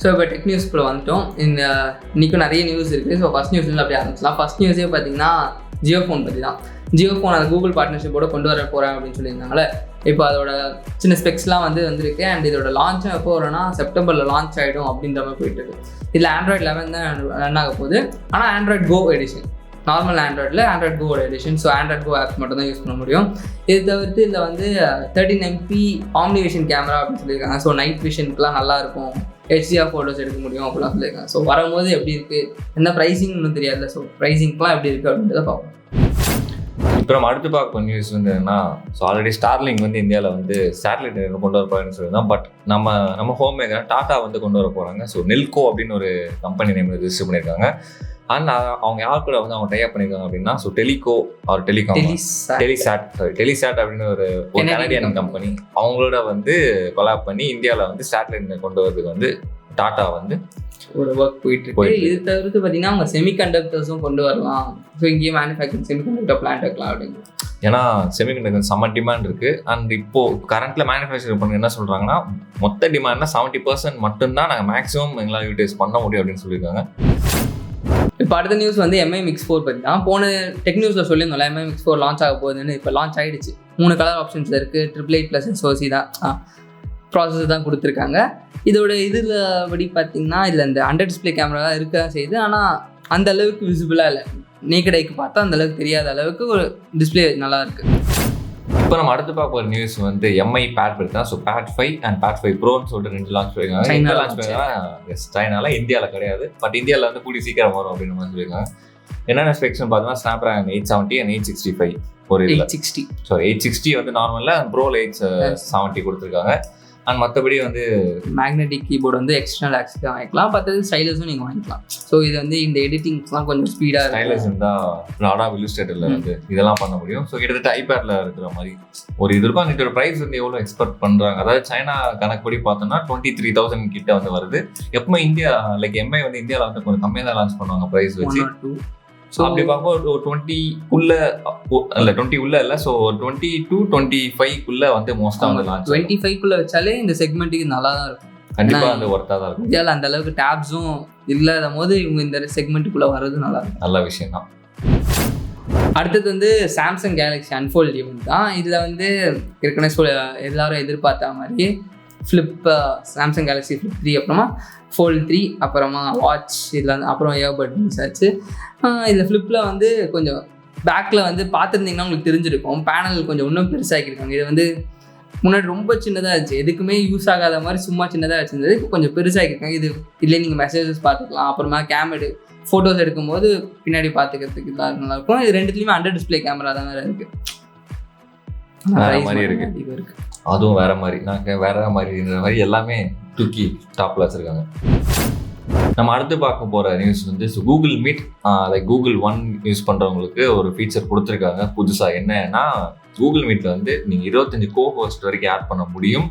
So இப்போ tech நியூஸ்க்குள்ளே வந்துட்டோம். இன்றைக்கும் நிறைய நியூஸ் இருக்குது. ஸோ ஃபஸ்ட் நியூஸ்லேருந்து அப்படியே ஆரம்பிச்சலாம். ஃபஸ்ட் நியூஸே பார்த்தீங்கன்னா ஜியோ ஃபோன் பற்றி தான். ஜியோ ஃபோன் அதை கூகுள் பார்ட்னர்ஷிப்போட கொண்டு வர போகிறேன் அப்படின்னு சொல்லியிருந்தாங்களே. இப்போ அதோட சின்ன ஸ்பெக்ஸ்லாம் வந்திருக்கு. அண்ட் இதோட லான்ச்சும் எப்போ வரும்னா செப்டம்பரில் லான்ச் ஆகிடும் அப்படின்ற மாதிரி போயிட்டு இருக்கு. இதில் Android 11 தான் ரன் ஆக போகுது. ஆனால் Android Go எடிஷன், நார்மல் ஆண்ட்ராய்டில் Android Go edition. So Android Go apps மட்டும் தான் யூஸ் பண்ண முடியும். இது தவிர்த்து இதில் வந்து 13 MP ஆம்னிவிஷன் கேமரா அப்படின்னு சொல்லியிருக்காங்க. ஸோ நைட் விஷனுக்குலாம் நல்லாயிருக்கும், HDR ஃபோட்டோஸ் எடுக்க முடியும் அப்படிலாம் சொல்லியிருக்காங்க. ஸோ வரும்போது எப்படி இருக்குது, என்ன ப்ரைஸிங் இன்னும் தெரியாதுல்ல. ஸோ ப்ரைஸிங்லாம் எப்படி இருக்குது அப்படின்றத பார்ப்போம். இப்போ நம்ம அடுத்து பார்க்க நியூஸ் வந்து என்னன்னா, ஸோ ஆல்ரெடி ஸ்டார்லிங் வந்து இந்தியாவில் வந்து சேட்டலைட் கொண்டு வர போகிறாங்கன்னு சொல்லியிருந்தோம். பட் நம்ம ஹோம் மேக்கர் டாட்டா வந்து கொண்டு வர போகிறாங்க. ஸோ நெல்கோ அப்படின்னு ஒரு கம்பெனி நேம் ரெஜிஸ்டர் பண்ணியிருக்காங்க. அண்ட் அவங்க யார் கூட வந்து அவங்க டைப் பண்ணியிருக்காங்க அப்படின்னா, ஸோ டெலிசாட் அப்படின்னு ஒரு கனடியன் கம்பெனி, அவங்களோட வந்து கொலாப் பண்ணி இந்தியாவில் வந்து சேட்டலைட் கொண்டு வரதுக்கு வந்து டாட்டா வந்து ஒரு ஒர்க் போயிட்டு இருக்கு. இது தவிர்த்து பார்த்தீங்கன்னா அவங்க செமிகண்டக்டர்ஸும் கொண்டு வரலாம். ஸோ இங்கேயே மேனுஃபேக்சரிங் செமிகண்டக்டர் பிளான்ட் வைக்கலாம் அப்படின்னு. ஏன்னா செமிகண்டக்டர் செம்ம டிமாண்ட் இருக்குது. அண்ட் இப்போது கரண்ட்டில் மேனுஃபேக்சரிங் பண்ண என்ன சொல்கிறாங்கன்னா, மொத்த டிமாண்ட்னா 70% மட்டும்தான் நாங்கள் மேக்ஸிமம் எங்களால் யூட்டிலைஸ் பண்ண முடியும் அப்படின்னு சொல்லியிருக்காங்க. இப்போ அடுத்த நியூஸ் வந்து MI Mix 4 பற்றி தான். போன டெக் நியூஸில் சொல்லியிருந்தோம்ல MI Mix 4 லான்ச் ஆக போகுதுன்னு. இப்போ லான்ச் ஆகிடுச்சு. 3 கலர் ஆப்ஷன்ஸ் இருக்குது. 888+ SoC தான் ப்ராசஸர் தான் கொடுத்துருக்காங்க. இதோட இதில் படி பார்த்தீங்கன்னா இதில் இந்த அண்டர் டிஸ்பிளே கேமரா தான் இருக்க செய்யுது. ஆனால் அந்த அளவுக்கு விசிபிளாக இல்லை. நேக்கடைக்கு பார்த்தா அந்த அளவுக்கு தெரியாத அளவுக்கு ஒரு டிஸ்பிளே நல்லா இருக்குது. இப்போ நம்ம அடுத்து பார்க்க ஒரு நியூஸ் வந்து MI Pad பற்றி தான். ஸோ Pad 5 அண்ட் Pad 5 Proன்னு சொல்லிட்டு 2 லான்ச் பண்ணியிருக்காங்க. சைனால இந்தியாவில் கிடையாது. பட் இந்தியாவில் வந்து கூடி சீக்கிரம் வரும் அப்படின்னு மாதிரி சொல்லியிருக்காங்க. என்னென்ன ஸ்பெக்ஸ்னு பார்த்தோம்னா Snapdragon 870 and 865 ஒரு 860. ஸோ 860 வந்து நார்மலில் அண்ட் ப்ரோவில் 870 கொடுத்துருக்காங்க. அண்ட் மற்றபடி வந்து மேக்னெட்டிக் கீபோர்டு வந்து எக்ஸ்டர்னல் ஆக்சஸ் வாங்கிக்கலாம். பார்த்தது ஸ்டைலஸும் நீங்கள் வாங்கிக்கலாம். ஸோ இது வந்து இந்த எடிட்டிங்ஸ்லாம் கொஞ்சம் ஸ்பீடாக ஸ்டைலஸ் இருந்தால் லாடாக இலுஸ்ட்ரேட்டரில் வந்து இதெல்லாம் பண்ண முடியும். ஸோ கிட்டத்தட்ட ஐபேடில் இருக்கிற மாதிரி ஒரு இது இருக்கும். இதோட ப்ரைஸ் வந்து எவ்வளோ எக்ஸ்பெக்ட் பண்ணுறாங்க, அதாவது சைனா கணக்குப்படி பார்த்தோம்னா 23,000 கிட்ட வந்து வருது. எப்பவுமே இந்தியா MI வந்து இந்தியாவில் வந்து கொஞ்சம் கம்மியாக தான் லான்ச் பண்ணுவாங்க ப்ரைஸ் வச்சு. ஸோ அப்படி பார்க்கும்போது ஒரு 20 இல்லை. ஸோ 20 to 25 வந்து மோஸ்ட்டாக வந்து லான்ச் 25 வச்சாலே இந்த செக்மெண்ட்டுக்கு நல்லா தான் இருக்கும். கண்டிப்பாக வந்து ஒர்த்தாக தான் இருக்கும். இந்தியாவில் அந்த அளவுக்கு டேப்ஸும் இல்லாத போது இவங்க இந்த செக்மெண்ட்டுக்குள்ளே வர்றது நல்லா இருக்கும். நல்ல விஷயம் தான். அடுத்தது வந்து சாம்சங் கேலக்ஸி அன்ஃபோல்ட் ஈவெண்ட் தான். இதில் வந்து ஏற்கனவே எல்லாரும் எதிர்பார்த்த மாதிரி சாம்சங் கேலக்ஸி Flip 3, அப்புறமா Fold 3, அப்புறமா வாட்ச், இதில் அப்புறம் ஏர்பட் மிஸ் ஆச்சு. இதில் ஃப்ளிப்பில் வந்து கொஞ்சம் பேக்கில் வந்து பார்த்துருந்தீங்கன்னா உங்களுக்கு தெரிஞ்சிருக்கும். பேனல் கொஞ்சம் இன்னும் பெருசாகிருக்காங்க. இது வந்து முன்னாடி ரொம்ப சின்னதாக இருந்துச்சு, எதுக்குமே யூஸ் ஆகாத மாதிரி சும்மா சின்னதாக வச்சுருந்தது. இப்போ கொஞ்சம் பெருசாகிருக்காங்க. இதில் நீங்கள் மெசேஜஸ் பார்த்துக்கலாம். அப்புறமா ஃபோட்டோஸ் எடுக்கும்போது பின்னாடி பார்த்துக்கிறதுக்கு இதெல்லாம் நல்லாயிருக்கும். இது ரெண்டுத்துலேயுமே அண்டர் டிஸ்பிளே கேமரா தான் வேறு இருக்குது. மாதிரி இருக்கு. அதுவும் வேற மாதிரி, நாங்கள் வேற மாதிரின்ற மாதிரி எல்லாமே தூக்கி டாப்ல வச்சிருக்காங்க. நம்ம அடுத்து பார்க்க போகிற நியூஸ் வந்து Google meet, Google one use பண்ணுறவங்களுக்கு ஒரு ஃபீச்சர் கொடுத்துருக்காங்க புதுசாக. என்னன்னா கூகுள் மீட்டில் வந்து நீங்கள் 25 கோ-ஹோஸ்ட் வரைக்கும் ஆட் பண்ண முடியும்.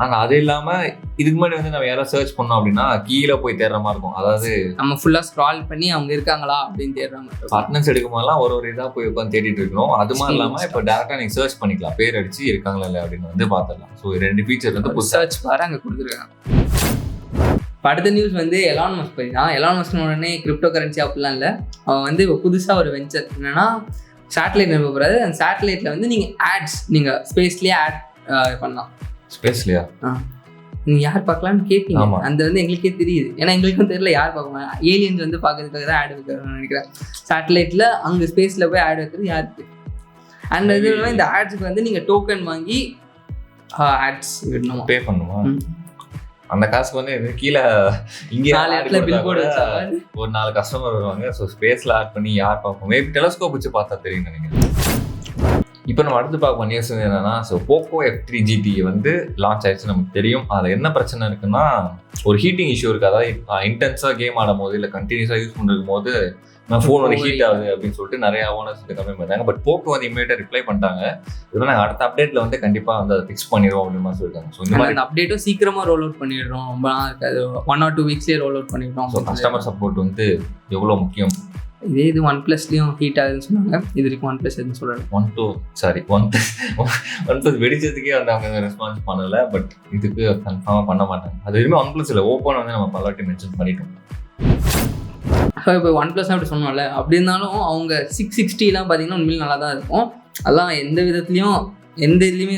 ஆனால் அது இல்லாமல் இதுக்கு முன்னாடி வந்து நம்ம யாராவது சர்ச் பண்ணோம் அப்படின்னா கீழே போய் தேடுற மாதிரி இருக்கும். அதாவது நம்ம ஃபுல்லாக ஸ்க்ரால் பண்ணி அவங்க இருக்காங்களா அப்படின்னு தேடுறாங்க. அட்டனன்ஸ் எடுக்கும் போதெல்லாம் ஒரு இதாக போய் உட்காந்து தேடிட்டு இருக்கணும். அது மாதிரி இல்லாமல் இப்போ டேரெக்டாக நீங்கள் சர்ச் பண்ணிக்கலாம், பேர் அடிச்சு இருக்காங்களா இல்லை அப்படின்னு வந்து பார்த்துடலாம். ஸோ 2 ஃபீச்சர் வந்து சர்ச் பாரு அங்கே கொடுத்துருக்காங்க. அடுத்த நியூஸ் வந்து எலான் மஸ்க் பற்றி தான். எலான் மஸ்க் உடனே கிரிப்டோ கரன்சி அப்படிலாம் இல்லை. அவன் வந்து இப்போ புதுசாக ஒரு வெஞ்சர் என்னன்னா சேட்டலைட் நிறுவ போகிறாரு. அந்த சேட்டலைட்டில் வந்து நீங்கள் ஸ்பேஸ்லேயே ஆட் பண்ணலாம். ஸ்பேஸ்லையா? நீங்கள் யார் பார்க்கலான்னு கேட்பீங்க. அந்த வந்து எங்களுக்கே தெரியுது. ஏன்னா எங்களுக்கும் தெரியல யார் பார்க்கணும். ஏலியன்ஸ் வந்து பார்க்கறதுக்காக தான் ஆட் வைக்கிறோம்னு நினைக்கிறேன். சேட்டலைட்டில் அங்கே ஸ்பேஸில் போய் ஆட் வைக்கிறது யாருக்கு? அண்ட் இது இந்த ஆட்ஸுக்கு வந்து நீங்கள் டோக்கன் வாங்கி ஆட்ஸ் விடணும், பே பண்ணுமா? அந்த காசுக்கு வந்து கீழே இங்கே 4 இடத்துல பில்போர்டு வச்சா ஒரு 4 கஸ்டமர் வருவாங்க. ஸோ ஸ்பேஸில் ஆட் பண்ணி யார் பார்ப்போம்? மேபி டெலஸ்கோப் வச்சு பார்த்தா தெரியும் நினைக்கிறேன். இப்போ நம்ம அடுத்து பார்க்க நியூஸ் என்னன்னா, ஸோ Poco F3 GT வந்து லான்ச் ஆயிடுச்சு. நமக்கு தெரியும் அதில் என்ன பிரச்சனை இருக்குன்னா, ஒரு ஹீட்டிங் இஷ்யூ இருக்குது. அதாவது இன்டென்ஸாக கேம் ஆடும் போது இல்லை கண்டினியூஸாக யூஸ் பண்ணிருக்கும் போது ஃபோன் வந்து ஹீட் ஆகுது அப்படின்னு சொல்லிட்டு நிறைய ஓனர்ஸ் வந்து கம்மி பண்ணிட்டாங்க. பட் Poco வந்து இமீடியட்டாக ரிப்ளை பண்ணிட்டாங்க. இதெல்லாம் நாங்கள் அடுத்த அப்டேட்டில் வந்து கண்டிப்பாக வந்து அதை ஃபிக்ஸ் பண்ணிடுவோம் அப்படின்னு மாதிரி சொல்லிட்டாங்க. ஸோ இந்த மாதிரி அப்டேட்டும் சீக்கிரமாக ரோல் அவுட் பண்ணிடுறோம். ரொம்ப நாள் இருக்காது, 1 or 2 வீக்ஸ்லேயே ரோல் அவுட் பண்ணிடுறோம். ஸோ கஸ்டமர் சப்போர்ட் வந்து எவ்வளோ முக்கியம். இதே இது OnePlusலேயும் ஹீட் ஆகுதுன்னு சொன்னாங்க. இது வரைக்கும் OnePlus எதுவும் சொல்லலை. OnePlus வெடிச்சதுக்கே வந்து அவங்க ரெஸ்பான்ஸ் பண்ணலை. பட் இதுக்கு கன்ஃபார்மாக பண்ண மாட்டாங்க. அது வரைக்கும் OnePlus இல்லை, ஓப்போன்னு வந்து நம்ம பலவாட்டி மென்ஷன் பண்ணிட்டோம். இப்போ OnePlus அப்படி சொன்னோம்ல, அப்படி இருந்தாலும் அவங்க 660 பார்த்தீங்கன்னா உண்மையிலும் நல்லா தான் இருக்கும். அதெல்லாம் எந்த விதத்துலையும் எந்த இதுலேயுமே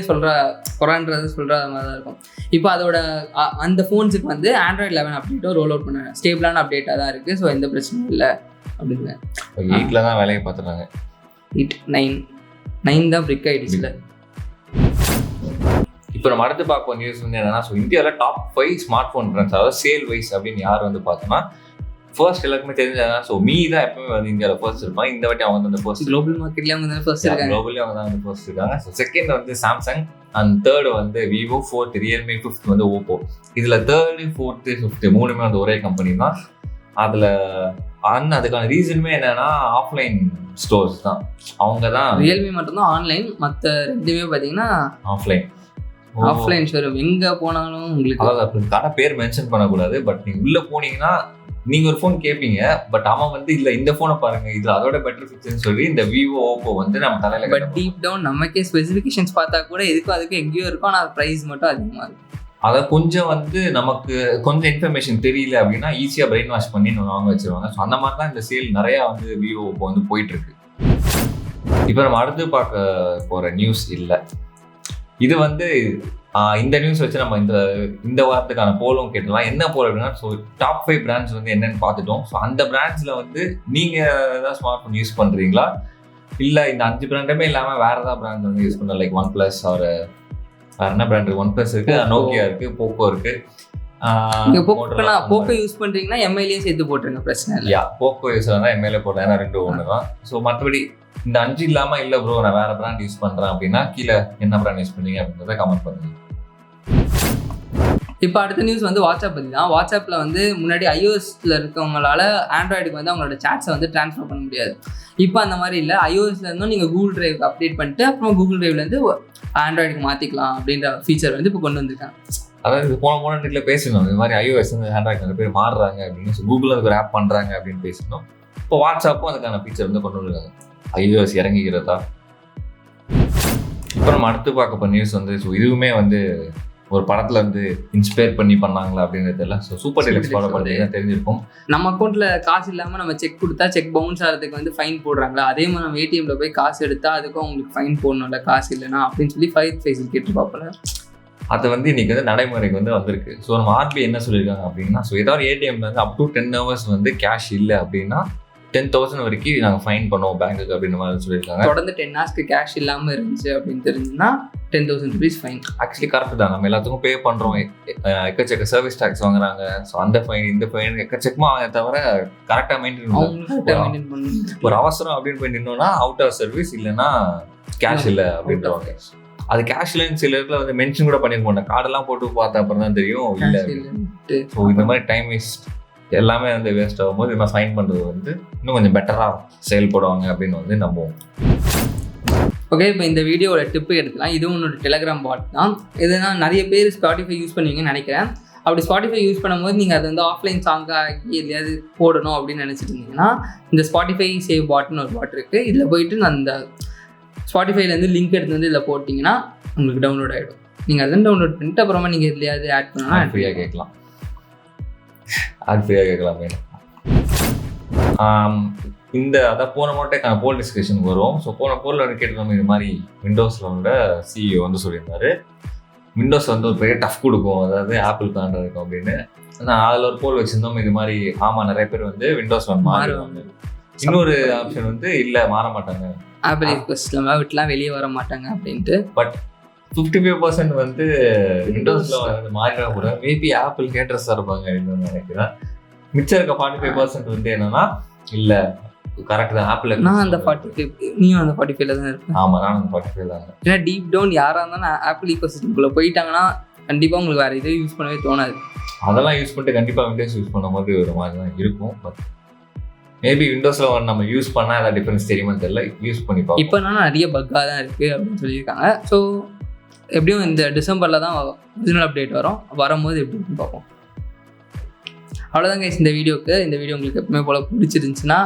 குறான்றது சொல்கிற மாதிரி தான் இருக்கும். இப்போ அதோட அந்த ஃபோன்ஸுக்கு வந்து Android 11 அப்டேட்டோ ரோல் அவுட் பண்ணாங்க. ஸ்டேபிளான அப்டேட்டாக தான் இருக்குது. ஸோ எந்த பிரச்சனையும் இல்லை அப்படின்னு. 8ல் தான் வேலையை பார்த்துறாங்க. 9 தான் பிரிக் ஆகிடுச்சுல. இப்போ நம்ம அடுத்து பார்க்க நியூஸ் வந்து என்னன்னா, ஸோ இந்தியாவில் டாப் 5 ஸ்மார்ட் ஃபோன் பிராண்ட்ஸ், அதாவது சேல் வைஸ் அப்படின்னு யார் வந்து பார்த்தோம்னா, ஃபர்ஸ்ட் எல்லாருக்குமே தெரிஞ்சதுனா ஸோ மீ தான் எப்பவுமே வந்து இந்தியாவில் ஃபர்ஸ்ட் இருப்பாங்க. இந்த வாட்டி அவங்க வந்து ஃபர்ஸ்ட் குளோபல் மார்க்கெட்லேயே அவங்க தான் ஃபர்ஸ்ட் இருக்காங்க. குளோபலி அவங்க தான் வந்து ஃபர்ஸ்ட் இருக்காங்க. ஸோ செகண்ட் வந்து சாம்சங், அண்ட் தேர்டு வந்து விவோ, ஃபோர்த் ரியல்மி, ஃபிஃப்த் வந்து ஓப்போ. இதில் தேர்டு, ஃபோர்த்து, ஃபிஃப்த்து மூணுமே வந்து ஒரே கம்பெனி தான். அதில் அதுக்கான ரீசனுமே என்னன்னா, ஆஃப்லைன் ஸ்டோர்ஸ் தான். அவங்க தான். ரியல்மி மட்டும்தான் ஆன்லைன், மற்ற ரெண்டுமே பார்த்தீங்கன்னா ஆஃப்லைன் ஷோரூம். எங்கே போனாலும் உங்களுக்கு அதாவது கடை பேர் மென்ஷன் பண்ணக்கூடாது. பட் நீங்கள் உள்ளே போனீங்கன்னா நீங்கள் ஒரு ஃபோன் கேட்பீங்க, பட் அவன் வந்து இல்லை இந்த ஃபோனை பாருங்க, இது அதோட பெட்டர் ஃபீச்சர்னு சொல்லி இந்த விவோ, ஓப்போ வந்து நம்ம தலையில். பட் டீப் டவுன் நமக்கே ஸ்பெசிஃபிகேஷன்ஸ் பார்த்தா கூட இதுக்கும் அதுக்கும் எங்கேயோ இருக்கும். ஆனால் ப்ரைஸ் மட்டும் அதிகமாக இருக்கும். அதை கொஞ்சம் வந்து நமக்கு கொஞ்சம் இன்ஃபர்மேஷன் தெரியல அப்படின்னா ஈஸியாக பிரெயின் வாஷ் பண்ணி வாங்க வச்சிருவாங்க. ஸோ அந்த மாதிரி தான் இந்த சேல் நிறையா வந்து விவோ, ஓப்போ வந்து போயிட்டுருக்கு. இப்போ நம்ம அடுத்து பார்க்க போகிற நியூஸ் இல்லை, இது வந்து இந்த நியூஸ் வச்சு நம்ம இந்த வாரத்துக்கான போலும் கேட்டலாம். என்ன போல் அப்படின்னா, ஸோ டாப் 5 பிராண்ட்ஸ் வந்து என்னென்னு பார்த்துட்டோம். ஸோ அந்த பிராண்ட்ஸில் வந்து நீங்கள் ஏதாவது ஸ்மார்ட் ஃபோன் யூஸ் பண்ணுறீங்களா, இல்லை இந்த 5 பிராண்டுமே இல்லாமல் வேறு ஏதாவது பிராண்ட் வந்து யூஸ் பண்ணலாம். லைக் OnePlus, வேறு என்ன பிராண்ட் இருக்குது? OnePlus இருக்குது, நோக்கியா இருக்குது, போக்கோ இருக்குது. போக்கோ யூஸ் பண்ணுறீங்கன்னா எம்ஐலேயே சேர்த்து போட்டுருங்க, பிரச்சனை இல்லை. போக்கோ யூஸ் ஆனால் எம்ஐல போட்டேன், ஏன்னா 2 ஒன்று தான். ஸோ மற்றபடி இந்த 5 இல்லாமல் இல்லை ப்ரோ நான் வேறு பிராண்ட் யூஸ் பண்ணுறேன் அப்படின்னா கீழே என்ன பிராண்ட் யூஸ் பண்ணீங்க அப்படின்றத கமெண்ட் பண்ணுங்க. இப்போ அடுத்த நியூஸ் வந்து வாட்ஸ்அப் பற்றி தான். வாட்ஸ்அப்பில் வந்து முன்னாடி iOSல இருக்கவங்களால ஆண்ட்ராய்டுக்கு வந்து அவங்களோட சாட்ஸை வந்து ட்ரான்ஸ்ஃபர் பண்ண முடியாது. இப்போ அந்த மாதிரி இல்லை. iOSல இருந்தும் நீங்கள் கூகுள் டிரைவ் அப்டேட் பண்ணிட்டு அப்புறம் கூகுள் டிரைவ்லேருந்து ஆண்ட்ராய்டுக்கு மாற்றிக்கலாம் அப்படின்ற ஃபீச்சர் வந்து இப்போ கொண்டு வந்திருக்காங்க. அதாவது போன நேரத்தில் பேசணும், இந்த மாதிரி iOS வந்து ஆண்ட்ராய்டு நிறைய பேர் மாறுறாங்க அப்படின்னு, கூகுள் அதுக்கு ஒரு ஆப் பண்ணுறாங்க அப்படின்னு பேசணும். இப்போ வாட்ஸ்அப்பும் அதுக்கான ஃபீச்சர் வந்து கொண்டு வந்திருக்காங்க. iOS இறங்கிக்கிறதா. இப்போ நம்ம அடுத்து பார்க்க போகிற நியூஸ் வந்து, ஸோ இதுவுமே வந்து ஒரு படத்தில் வந்து இன்ஸ்பயர் பண்ணி பண்ணாங்களா அப்படின்றது இல்லை. ஸோ சூப்பர் டீலக்ஸ் ஃபாலோ பண்ணுறீங்கன்னா தெரிஞ்சிருக்கும். நம்ம அக்கௌண்ட்டில் காசு இல்லாமல் நம்ம செக் கொடுத்தா செக் பவுன்ஸ் ஆகிறதுக்கு வந்து ஃபைன் போடுறாங்களா, அதே மாதிரி நம்ம ஏடிஎம்ல போய் காசு எடுத்தால் அதுக்கும் அவங்களுக்கு ஃபைன் போடணும்ல, காசு இல்லைன்னா அப்படின்னு சொல்லி ஃபைல் கேட்டுருப்பாப்பில். அது வந்து இன்னைக்கு வந்து நடைமுறைக்கு வந்து வந்திருக்கு. ஸோ நம்ம RBI என்ன சொல்லியிருக்காங்க அப்படின்னா, ஸோ ஏதாவது ஏடிஎம்ல வந்து அப் டு 10 hours வந்து கேஷ் இல்லை அப்படின்னா 10,000 வரைக்கும் நாங்கள் ஃபைன் பண்ணுவோம் பேங்க்குக்கு அப்படின்ற மாதிரி சொல்லியிருக்காங்க. தொடர்ந்து 10 hours கேஷ் இல்லாமல் இருந்துச்சு அப்படின்னு தெரிஞ்சுன்னா 10,000 rupees ஃபைன். ஆக்சுவலி கரெக்ட் தான். நம்ம எல்லாத்துக்கும் பே பண்ணுறோம், எக்கச்சக்க சர்வீஸ் டேக்ஸ் வாங்குறாங்க. ஸோ அந்த ஃபைன் இந்த ஃபைன் எக்கச்சக்கமாக வாங்க தவிர கரெக்டாக மெயின்டைன் பண்ணணும். ஒரு அவசரம் அப்படின்னு போய் நின்னோன்னா அவுட் ஆஃப் சர்வீஸ், இல்லைன்னா கேஷ் இல்லை அப்படின்றவாங்க. அது கேஷ் இல்லைன்னு சில இடத்துல வந்து மென்ஷன் கூட பண்ணிருக்க மாட்டேன். கார்டெல்லாம் போட்டு பார்த்தா அப்புறம் தான் தெரியும் இல்லை. ஸோ இந்த மாதிரி டைம் வேஸ்ட் எல்லாமே வந்து வேஸ்ட் ஆகும்போது இந்த மாதிரி ஃபைன் பண்ணுறது வந்து இன்னும் கொஞ்சம் பெட்டராக செயல்படுவாங்க அப்படின்னு வந்து நம்புவோம். ஓகே, இப்போ இந்த வீடியோவோட டிப்பு எடுத்துக்கலாம். இதுவும் உன்னோட டெலகிராம் பாட் தான். இதுனா நிறைய பேர் ஸ்பாட்டிஃபை யூஸ் பண்ணுவீங்கன்னு நினைக்கிறேன். அப்படி ஸ்பாட்டிஃபை யூஸ் பண்ணும்போது நீங்கள் அது வந்து ஆஃப்லைன் சாங்காக ஆக்கி எதையாவது போடணும் அப்படின்னு நினச்சிட்டு இருந்தீங்கன்னா இந்த ஸ்பாட்டிஃபை சேவ் பாட்னு ஒரு பாட் இருக்குது. இதில் போயிட்டு நான் அந்த ஸ்பாட்டிஃபைலேருந்து லிங்க் எடுத்து வந்து இதில் போட்டிங்கன்னா உங்களுக்கு டவுன்லோட் ஆகிடும். நீங்கள் அதெல்லாம் டவுன்லோட் பண்ணிட்டு அப்புறமா நீங்கள் எதுலையாவது ஆட் பண்ணலாம், ஃப்ரீயாக கேட்கலாம். அது ஃப்ரீயாக கேட்கலாம் வேணும். அதான் போன மாட்டேக்கான போல் டிஸ்கஷனுக்கு வரும். ஸோ போன போலில் வந்து கேட்டுக்கோங்க, இது மாதிரி விண்டோஸில் வந்து CEO வந்து சொல்லியிருந்தாரு விண்டோஸ் வந்து ஒரு பெரிய டஃப் கொடுக்கும், அதாவது ஆப்பிள் காண்றதுக்கும் அப்படின்னு. நான் அதில் ஒரு போல் வச்சுருந்தோம். இது மாதிரி ஆமாம் நிறைய பேர் வந்து விண்டோஸ் வந்து மாறுவாங்க. இன்னொரு ஆப்ஷன் வந்து இல்லை மாற மாட்டாங்க, ஆப்பிள் ரிக்வெஸ்ட்லாம் விட்டுலாம் வெளியே வர மாட்டாங்க அப்படின்ட்டு. பட் 55% வந்து விண்டோஸில் வந்து மாறினா கூட மேபி ஆப்பிள் கேட்ரஸாக இருப்பாங்க அப்படின்னு நினைக்கிறேன். மிச்சம் இருக்க 45% வந்து என்னன்னா இல்லை கரெக்ட் தான் ஆப்பிள். நான் அந்த 45, நீயும் அந்த 45ல தான் இருப்பேன். ஆமாம், நான் அந்த 45 தான். ஏன்னா டீப் டவுன் யாராக இருந்தாலும் ஆப்பிள் ஈக்கோசிஸ்டம்குள்ளே போயிட்டாங்கன்னா கண்டிப்பாக உங்களுக்கு வேறு எதுவும் யூஸ் பண்ணவே தோணாது. அதெல்லாம் யூஸ் பண்ணிட்டு கண்டிப்பாக விண்டோஸ் யூஸ் பண்ணும் போது ஒரு மாதிரி தான் இருக்கும். பட் மேபி விண்டோஸில் நம்ம யூஸ் பண்ணால் ஏதாவது டிஃப்ரென்ஸ் தெரியுமான்னு தெரியல, யூஸ் பண்ணி பார்ப்போம். இப்போ நான் நிறைய பக்காக தான் இருக்குது அப்படின்னு சொல்லியிருக்காங்க. ஸோ எப்படியும் இந்த டிசம்பரில் தான் ஒரிஜினல் அப்டேட் வரும்போது எப்படின்னு பார்ப்போம். அவ்வளோதாங்க இந்த வீடியோக்கு. இந்த வீடியோ உங்களுக்கு எப்பவுமே போல் பிடிச்சிருந்துச்சுன்னா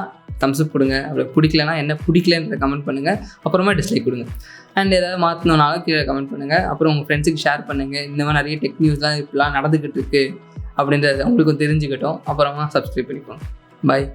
தம்ஸ்அப் கொடுங்க. அப்படி பிடிக்கலனா என்ன பிடிக்கலன்றத கமெண்ட் பண்ணுங்கள். அப்புறமா டிஸ்லைக் கொடுங்க. அண்ட் ஏதாவது மாற்றணுன்னாலும் கீழே கமெண்ட் பண்ணுங்கள். அப்புறம் உங்கள் ஃப்ரெண்ட்ஸுக்கு ஷேர் பண்ணுங்கள். இந்த மாதிரி நிறைய டெக் நியூஸ்லாம் இப்படிலாம் நடந்துக்கிட்டு இருக்குது அப்படின்றது அவங்களுக்கும் தெரிஞ்சுக்கிட்டோம். அப்புறமா சப்ஸ்கிரைப் பண்ணிக்கோங்க. பாய்.